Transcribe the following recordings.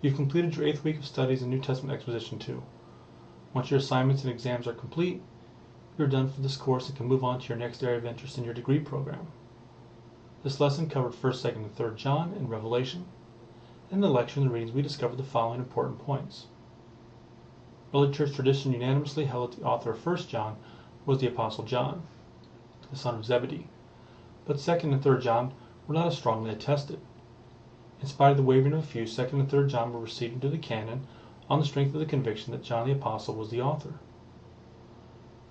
You've completed your 8th week of studies in New Testament Exposition 2. Once your assignments and exams are complete, you're done for this course and can move on to your next area of interest in your degree program. This lesson covered 1st, 2nd, and 3rd John and Revelation. In the lecture and the readings, we discovered the following important points. Early church tradition unanimously held that the author of 1 John was the Apostle John, the son of Zebedee, but 2nd and 3rd John were not as strongly attested. In spite of the wavering of a few, 2nd and 3rd John were received into the canon on the strength of the conviction that John the Apostle was the author.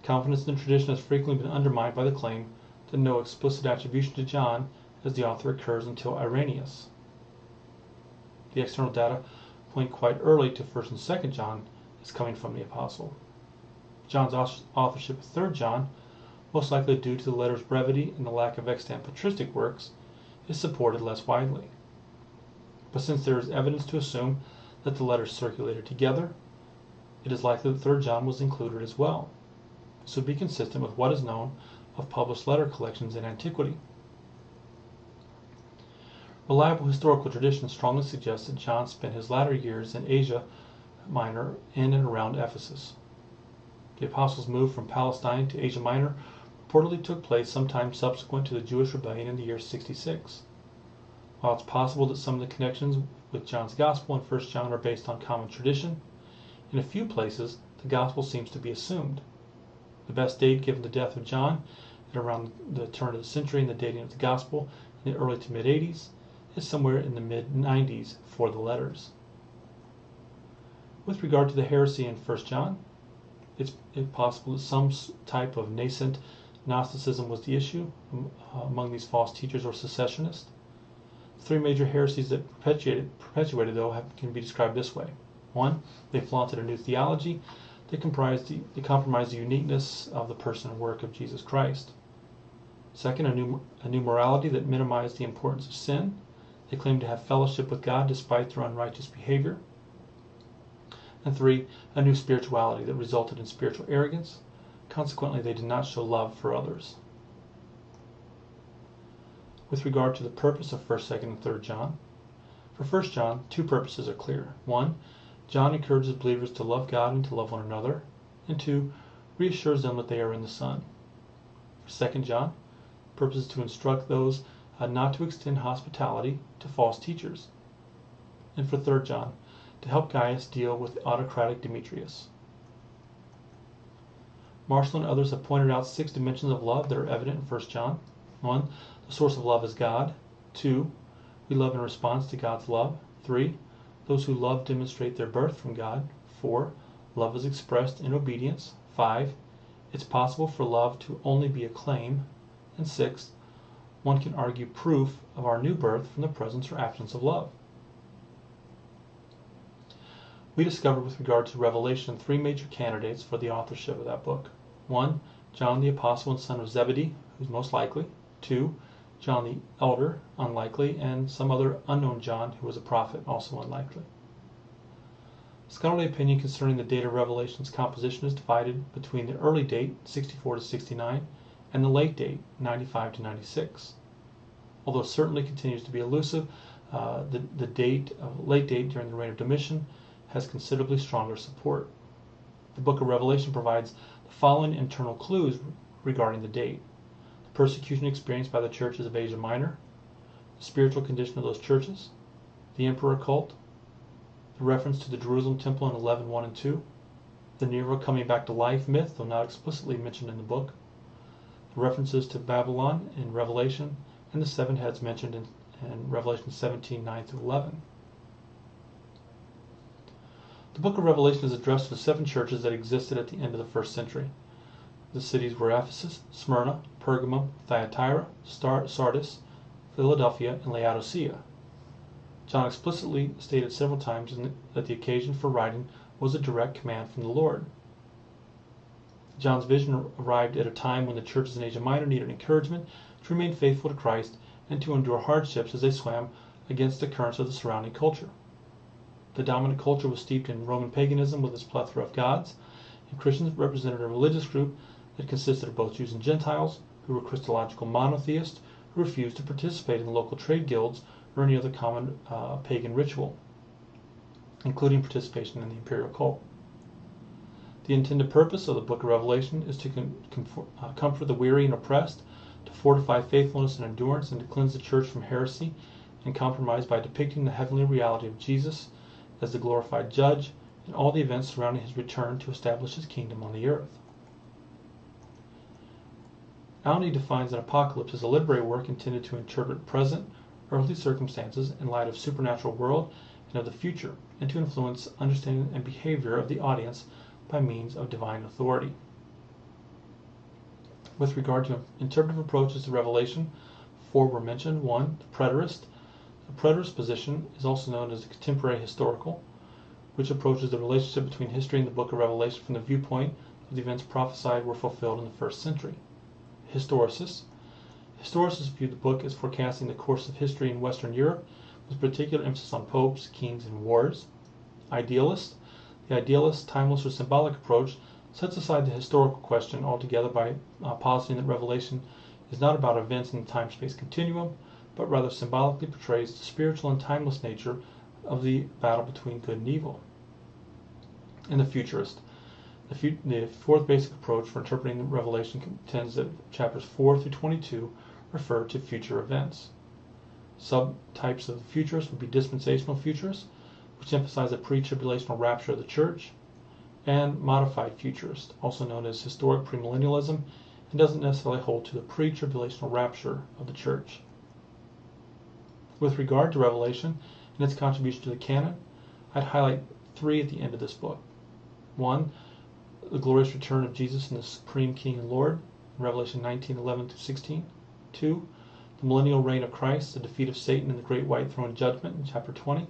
Confidence in the tradition has frequently been undermined by the claim that no explicit attribution to John as the author occurs until Irenaeus. The external data point quite early to 1st and 2nd John as coming from the Apostle. John's authorship of 3rd John, most likely due to the letter's brevity and the lack of extant patristic works, is supported less widely. But since there is evidence to assume that the letters circulated together, it is likely that 3rd John was included as well. This would be consistent with what is known of published letter collections in antiquity. Reliable historical tradition strongly suggests that John spent his latter years in Asia Minor in and around Ephesus. The apostles' move from Palestine to Asia Minor reportedly took place sometime subsequent to the Jewish rebellion in the year 66. While it's possible that some of the connections with John's Gospel and 1 John are based on common tradition, in a few places the Gospel seems to be assumed. The best date given the death of John at around the turn of the century and the dating of the Gospel in the early to mid-80s is somewhere in the mid-90s for the letters. With regard to the heresy in 1 John, it's possible that some type of nascent Gnosticism was the issue among these false teachers or secessionists. The 3 major heresies that perpetuated though can be described this way. 1. They flaunted a new theology that compromised the uniqueness of the person and work of Jesus Christ. 2nd, a new morality that minimized the importance of sin. They claimed to have fellowship with God despite their unrighteous behavior. And 3, a new spirituality that resulted in spiritual arrogance. Consequently, they did not show love for others. With regard to the purpose of 1st, 2nd, and 3rd John, for 1 John, 2 purposes are clear. 1, John encourages believers to love God and to love one another. And 2, reassures them that they are in the Son. For 2nd John, the purpose is to instruct those not to extend hospitality to false teachers. And for 3rd John, to help Gaius deal with autocratic Demetrius. Marshall and others have pointed out 6 dimensions of love that are evident in 1 John. 1, the source of love is God. 2, we love in response to God's love. 3, those who love demonstrate their birth from God. 4, love is expressed in obedience. 5, it's possible for love to only be a claim. And 6, one can argue proof of our new birth from the presence or absence of love. We discovered with regard to Revelation 3 major candidates for the authorship of that book. 1, John the Apostle and son of Zebedee, who's most likely. 2, John the Elder, unlikely, and some other unknown John who was a prophet, also unlikely. Scholarly opinion concerning the date of Revelation's composition is divided between the early date, 64 to 69, and the late date, 95 to 96. Although it certainly continues to be elusive, the late date during the reign of Domitian has considerably stronger support. The book of Revelation provides the following internal clues regarding the date: the persecution experienced by the churches of Asia Minor, the spiritual condition of those churches, the emperor cult, the reference to the Jerusalem temple in 11:1 and 2, the Nero coming back to life myth, though not explicitly mentioned in the book, the references to Babylon in Revelation, and the 7 heads mentioned in Revelation 17:9 through 11. The book of Revelation is addressed to the 7 churches that existed at the end of the 1st century. The cities were Ephesus, Smyrna, Pergamum, Thyatira, Sardis, Philadelphia, and Laodicea. John explicitly stated several times that the occasion for writing was a direct command from the Lord. John's vision arrived at a time when the churches in Asia Minor needed encouragement to remain faithful to Christ and to endure hardships as they swam against the currents of the surrounding culture. The dominant culture was steeped in Roman paganism with its plethora of gods, and Christians represented a religious group that consisted of both Jews and Gentiles, who were Christological monotheists who refused to participate in local trade guilds or any other common pagan ritual. including participation in the imperial cult. The intended purpose of the book of Revelation is to comfort the weary and oppressed, to fortify faithfulness and endurance, and to cleanse the church from heresy and compromise by depicting the heavenly reality of Jesus as the glorified judge and all the events surrounding his return to establish his kingdom on the earth. Alney defines an apocalypse as a literary work intended to interpret present, earthly circumstances in light of supernatural world and of the future, and to influence understanding and behavior of the audience by means of divine authority. With regard to interpretive approaches to Revelation, 4 were mentioned. 1. The preterist. The preterist position is also known as the contemporary historical, which approaches the relationship between history and the book of Revelation from the viewpoint of the events prophesied were fulfilled in the first century. Historicists. Historicists viewed the book as forecasting the course of history in Western Europe, with particular emphasis on popes, kings, and wars. Idealists. The idealist, timeless, or symbolic approach sets aside the historical question altogether by positing that Revelation is not about events in the time-space continuum, but rather symbolically portrays the spiritual and timeless nature of the battle between good and evil. And the futurist. The fourth basic approach for interpreting Revelation contends that chapters 4 through 22 refer to future events. Subtypes of the futurists would be dispensational futurists, which emphasize the pre-tribulational rapture of the church, and modified futurist, also known as historic premillennialism, and doesn't necessarily hold to the pre-tribulational rapture of the church. With regard to Revelation and its contribution to the canon, I'd highlight 3 at the end of this book. 1. The glorious return of Jesus and the Supreme King and Lord, Revelation 19:11-16. 2. The millennial reign of Christ, the defeat of Satan and the great white throne judgment in chapter 20.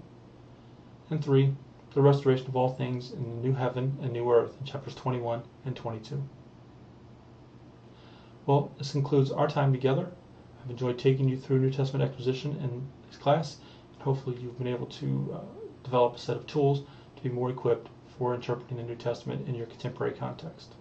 And 3. The restoration of all things in the new heaven and new earth in chapters 21 and 22. Well, this concludes our time together. I've enjoyed taking you through New Testament exposition in this class, and hopefully you've been able to develop a set of tools to be more equipped for interpreting the New Testament in your contemporary context.